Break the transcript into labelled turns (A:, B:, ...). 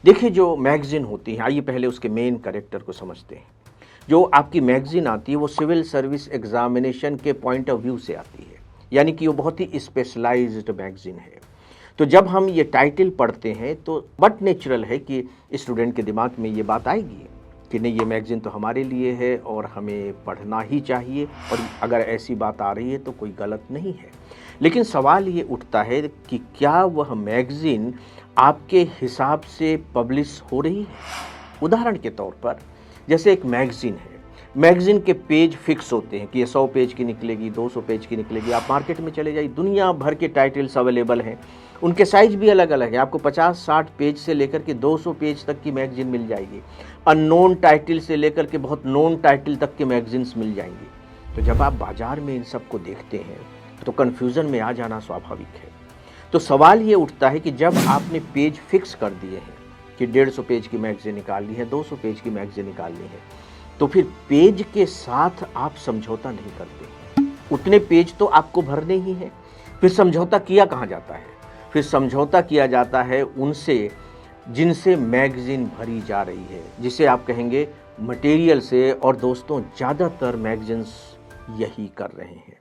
A: देखिए, जो मैगज़ीन होती है, आइए पहले उसके मेन कैरेक्टर को समझते हैं। जो आपकी मैगज़ीन आती है वो सिविल सर्विस एग्ज़ामिनेशन के पॉइंट ऑफ व्यू से आती है, यानी कि वो बहुत ही स्पेशलाइज़्ड मैगज़ीन है। तो जब हम ये टाइटल पढ़ते हैं तो बट नेचुरल है कि स्टूडेंट के दिमाग में ये बात आएगी कि नहीं, ये मैगज़ीन तो हमारे लिए है और हमें पढ़ना ही चाहिए, और अगर ऐसी बात आ रही है तो कोई गलत नहीं है। लेकिन सवाल ये उठता है कि क्या वह मैगज़ीन आपके हिसाब से पब्लिश हो रही है? उदाहरण के तौर पर, जैसे एक मैगज़ीन है, मैगज़ीन के पेज फिक्स होते हैं कि ये 100 पेज की निकलेगी, 200 पेज की निकलेगी। आप मार्केट में चले जाइए, दुनिया भर के टाइटल्स अवेलेबल हैं, उनके साइज़ भी अलग-अलग है। आपको 50-60 पेज से लेकर के 200 पेज तक की मैगज़ीन मिल जाएगी। अननोन टाइटल से लेकर के बहुत नोन टाइटल तक के मैगज़ीन्स मिल जाएंगी। तो जब आप बाज़ार में इन सब को देखते हैं तो कन्फ्यूज़न में आ जाना स्वाभाविक है। तो सवाल ये उठता है कि जब आपने पेज फिक्स कर दिए हैं कि 150 पेज की मैगज़ीन निकालनी है, 200 पेज की मैगज़ीन निकालनी है, तो फिर पेज के साथ आप समझौता नहीं करते। उतने पेज तो आपको भरने ही हैं। फिर समझौता किया कहाँ जाता है? फिर समझौता किया जाता है उनसे जिनसे मैगज़ीन भरी जा रही है, जिसे आप कहेंगे मटेरियल से। और दोस्तों, ज़्यादातर मैगज़ीन्स यही कर रहे हैं।